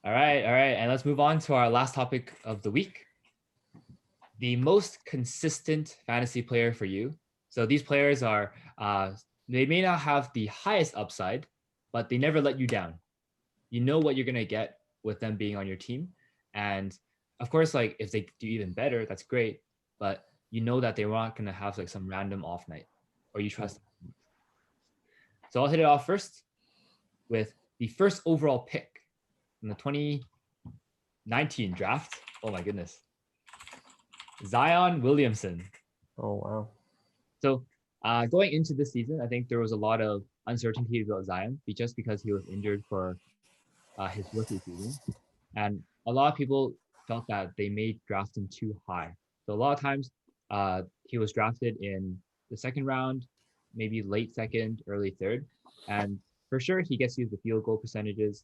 All right, and let's move on to our last topic of the week. The most consistent fantasy player for you. So these players are, they may not have the highest upside, but they never let you down. You know what you're gonna get with them being on your team, and of course, like if they do even better, that's great. But you know that they're not gonna have like some random off night, or you trust them. So I'll hit it off first with the first overall pick in the 2019 draft. Oh my goodness, Zion Williamson. Oh wow. So going into this season, I think there was a lot of uncertainty about Zion just because he was injured for his rookie season, and a lot of people felt that they may draft him too high. So a lot of times, he was drafted in the second round, maybe late second, early third, and for sure he gets you the field goal percentages.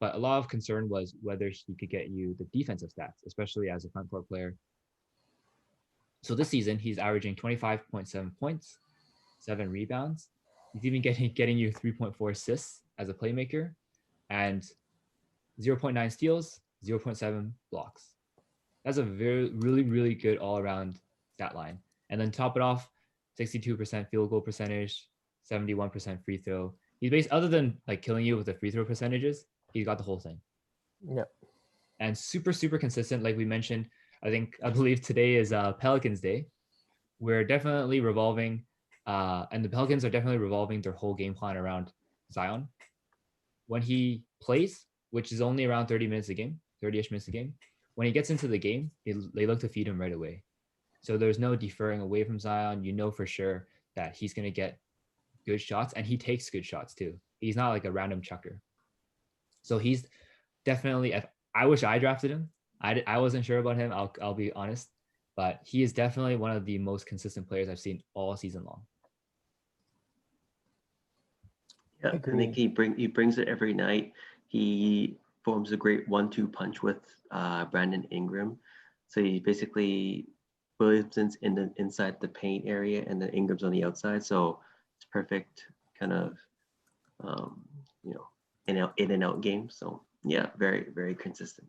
But a lot of concern was whether he could get you the defensive stats, especially as a front court player. So this season, he's averaging 25.7 points, 7 rebounds. He's even getting you 3.4 assists as a playmaker, and 0.9 steals, 0.7 blocks. That's a really good all around stat line. And then top it off, 62% field goal percentage, 71% free throw. He's based other than like killing you with the free throw percentages, he's got the whole thing. Yep. And super consistent. Like we mentioned, I believe today is Pelicans Day. We're definitely revolving, and the Pelicans are definitely revolving their whole game plan around Zion. When he plays, which is only around 30 minutes a game, 30-ish minutes a game, when he gets into the game, they look to feed him right away. So there's no deferring away from Zion. You know for sure that he's going to get good shots, and he takes good shots too. He's not like a random chucker. So he's definitely, I wish I drafted him. I wasn't sure about him. I'll be honest, but he is definitely one of the most consistent players I've seen all season long. Yeah, I think Agreed. he brings it every night. He forms a great 1-2 punch with Brandon Ingram. So he basically Williamson's inside the paint area and then Ingram's on the outside. So it's perfect kind of um, you know in and out game. So yeah, very consistent.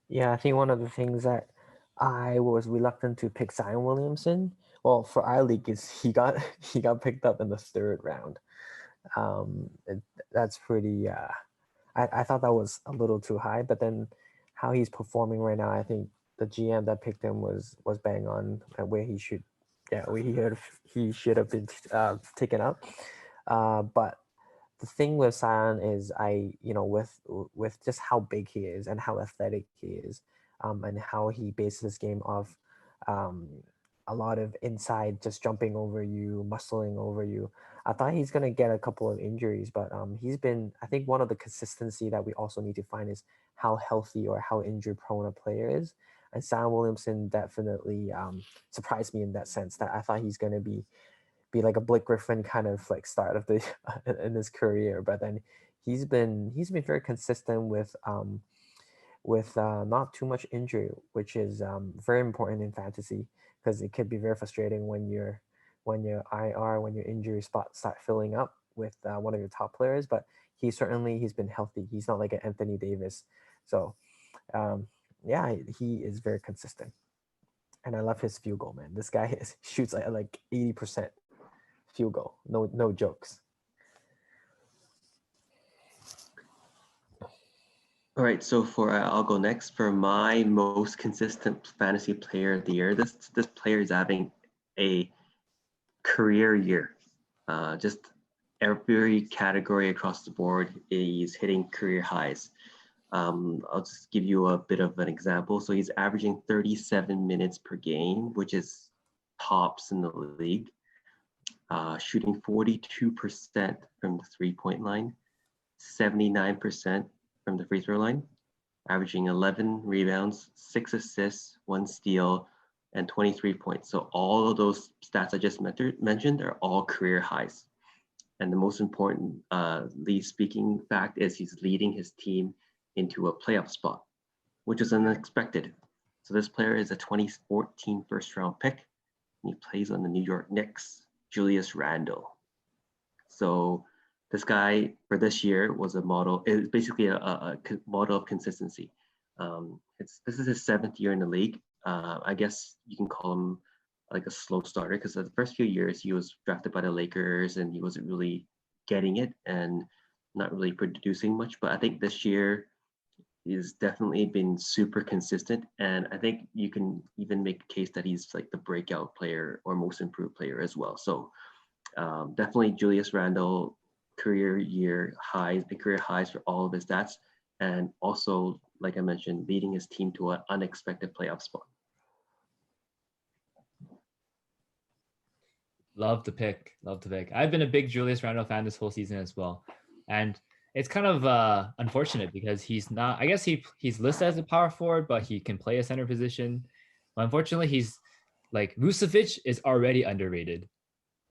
Yeah, I think one of the things that I was reluctant to pick Zion Williamson, well, for our league, is he got he got picked up in the third round. It, that's pretty. I thought that was a little too high, but then how he's performing right now, I think the GM that picked him was bang on where he should, yeah, where he should have been taken up. But the thing with Zion is with just how big he is and how athletic he is, and how he bases his game off um, a lot of inside, just jumping over you, muscling over you. I thought he's gonna get a couple of injuries, but he's been. I think one of the consistency that we also need to find is how healthy or how injury prone a player is. And Zion Williamson definitely surprised me in that sense that I thought he's gonna be like a Blake Griffin kind of like start of the in his career, but then he's been very consistent with not too much injury, which is very important in fantasy because it can be very frustrating when your IR when your injury spots start filling up with one of your top players. But he's been healthy. He's not like an Anthony Davis, so um, yeah, he is very consistent. And I love his field goal, man. This guy shoots like 80% field goal. No jokes. All right, so for I'll go next for my most consistent fantasy player of the year. This player is having a career year. Just every category across the board is hitting career highs. I'll just give you a bit of an example. So he's averaging 37 minutes per game, which is tops in the league. Shooting 42% from the 3-point line, 79% from the free throw line, averaging 11 rebounds, 6 assists, 1 steal, and 23 points. So all of those stats I just mentioned are all career highs. And the most important lead speaking fact is he's leading his team into a playoff spot, which is unexpected. So this player is a 2014 first round pick, and he plays on the New York Knicks, Julius Randle. So this guy for this year was a model. It's basically a model of consistency. This is his 7th year in the league. I guess you can call him like a slow starter because the first few years he was drafted by the Lakers and he wasn't really getting it and not really producing much. But I think this year he's definitely been super consistent, and I think you can even make a case that he's like the breakout player or most improved player as well. So definitely Julius Randle career highs for all of his stats, and also like I mentioned, leading his team to an unexpected playoff spot. Love to pick. Love to pick. I've been a big Julius Randle fan this whole season as well. And it's kind of unfortunate because he's not, I guess he's listed as a power forward, but he can play a center position. But unfortunately, he's like Vucevic is already underrated.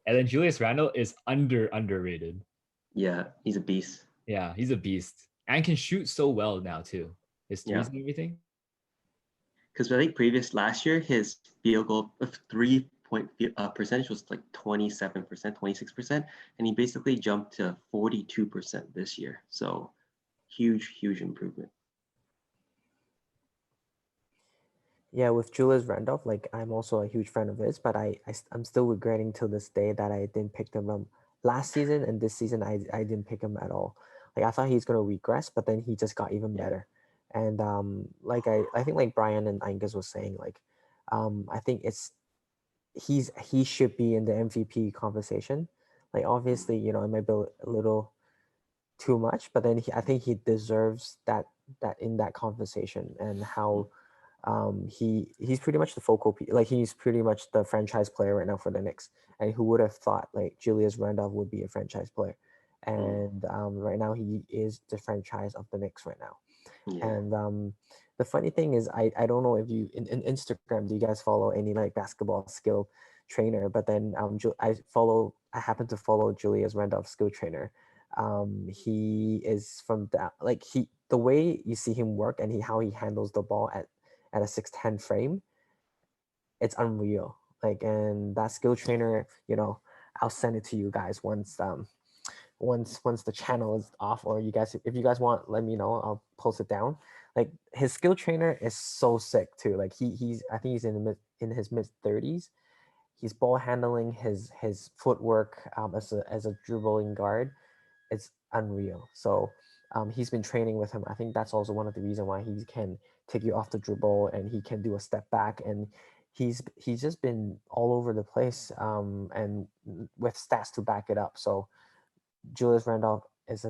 And then Julius Randle is underrated. Yeah, he's a beast. Yeah, he's a beast. And can shoot so well now too. His threes Yeah. and everything. Because I think last year, his field goal of 3-point percentage was like 27%, 26%, and he basically jumped to 42% this year. So huge improvement. Yeah, with Julius Randolph, like I'm also a huge fan of his, but I'm still regretting till this day that I didn't pick him up last season, and this season I didn't pick him at all. Like I thought he's gonna regress, but then he just got even better. And like I think like Brian and Angus was saying, like I think he should be in the MVP conversation. Like obviously, you know, it might be a little too much, but then I think he deserves that in that conversation, and how he's pretty much the like he's pretty much the franchise player right now for the Knicks. And who would have thought like Julius Randolph would be a franchise player? And right now he is the franchise of the Knicks right now. Yeah. And the funny thing is, I don't know if you in Instagram, do you guys follow any like basketball skill trainer? But then I happen to follow Julius Randolph skill trainer. He is from the way you see him work, and how he handles the ball at a 6'10" frame, it's unreal. Like, and that skill trainer, you know, I'll send it to you guys once the channel is off, or if you guys want, let me know, I'll post it down. Like his skill trainer is so sick too. Like I think he's in his mid 30s. He's ball handling, his footwork as a dribbling guard, it's unreal. So he's been training with him. I think that's also one of the reasons why he can take you off the dribble, and he can do a step back, and he's just been all over the place, and with stats to back it up. So Julius Randolph is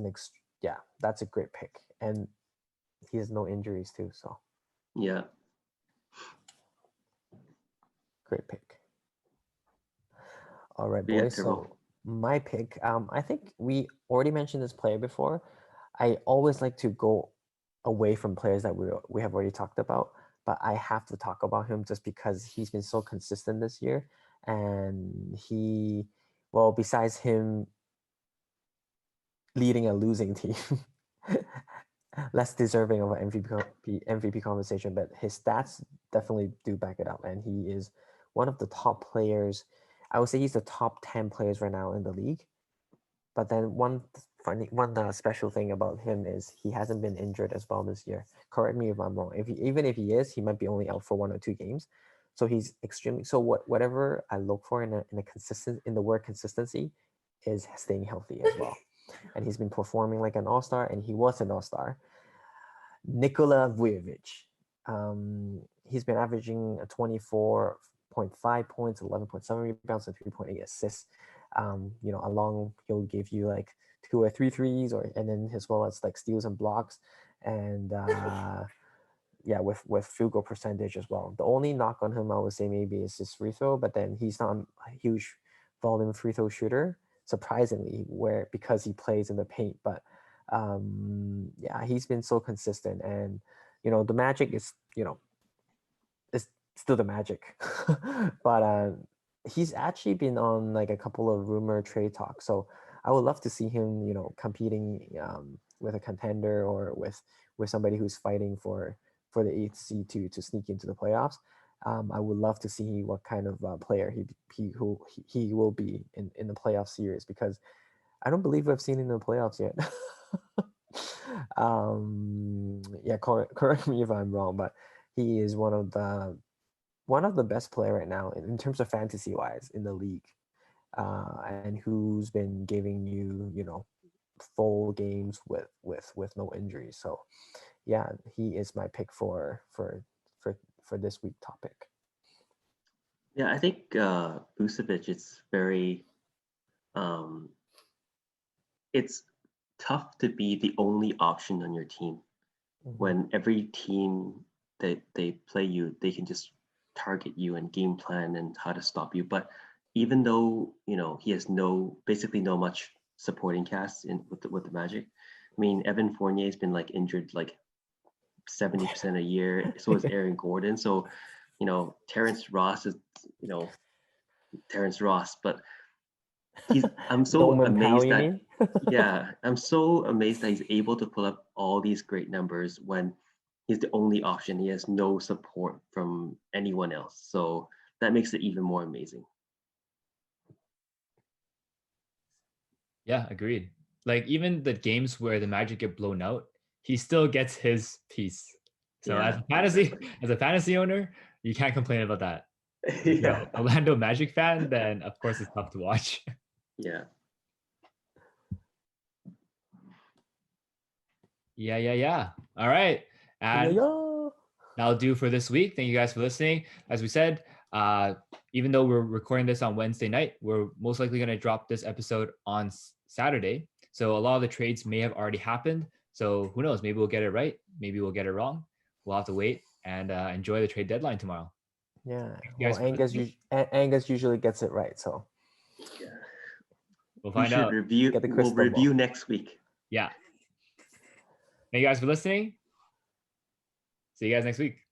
that's a great pick, and he has no injuries too. So yeah, great pick. All right, yeah, boys. So my pick, I think we already mentioned this player before. I always like to go away from players that we have already talked about, but I have to talk about him just because he's been so consistent this year, and besides him leading a losing team, less deserving of an MVP conversation, but his stats definitely do back it up, and he is one of the top players. I would say he's the top 10 players right now in the league. But then one special thing about him is he hasn't been injured as well this year. Correct me if I'm wrong. Even if he is, he might be only out for 1 or 2 games. So he's extremely, so whatever I look for in the word consistency is staying healthy as well. And he's been performing like an all-star, and he was an all-star. Nikola Vujovic. He's been averaging 24.5 points, 11.7 rebounds, and 3.8 assists. Along he'll give you like 2 or 3 threes, and then as well as like steals and blocks, and with field goal percentage as well. The only knock on him I would say maybe is his free throw, but then he's not a huge volume free throw shooter, surprisingly, because he plays in the paint. But he's been so consistent, and the Magic is is still the Magic, but he's actually been on like a couple of rumor trade talks. So I would love to see him, competing with a contender, or with somebody who's fighting for the 8th seed to sneak into the playoffs. I would love to see what kind of player he will be in the playoff series, because I don't believe I've seen him in the playoffs yet. Yeah, correct me if I'm wrong, but he is one of the best player right now in terms of fantasy wise in the league, and who's been giving you, full games with no injuries. So yeah, he is my pick for this week topic. Yeah, I think Vucevic, um, it's tough to be the only option on your team when every team that they play you, they can just target you and game plan and how to stop you. But even though he has basically no much supporting cast with the Magic. I mean, Evan Fournier has been like injured like 70% a year. So is Aaron Gordon. So Terrence Ross is Terrence Ross, but I'm so Norman Powell, amazed you that mean? yeah, I'm so amazed that he's able to pull up all these great numbers when he's the only option. He has no support from anyone else. So that makes it even more amazing. Yeah, agreed. Like even the games where the Magic get blown out, he still gets his piece. So Yeah, as a fantasy owner, you can't complain about that. If you're yeah, an Orlando Magic fan, then of course it's tough to watch. yeah. Yeah. All right. And Yeah. that'll do for this week. Thank you guys for listening. As we said, even though we're recording this on Wednesday night, we're most likely going to drop this episode on Saturday. So a lot of the trades may have already happened. So who knows? Maybe we'll get it right. Maybe we'll get it wrong. We'll have to wait and enjoy the trade deadline tomorrow. Yeah. You guys Well, Angus usually gets it right, so Yeah. we'll We find should out. review. Get the We'll crystal review ball. next week. Yeah. Thank you guys for listening. See you guys next week.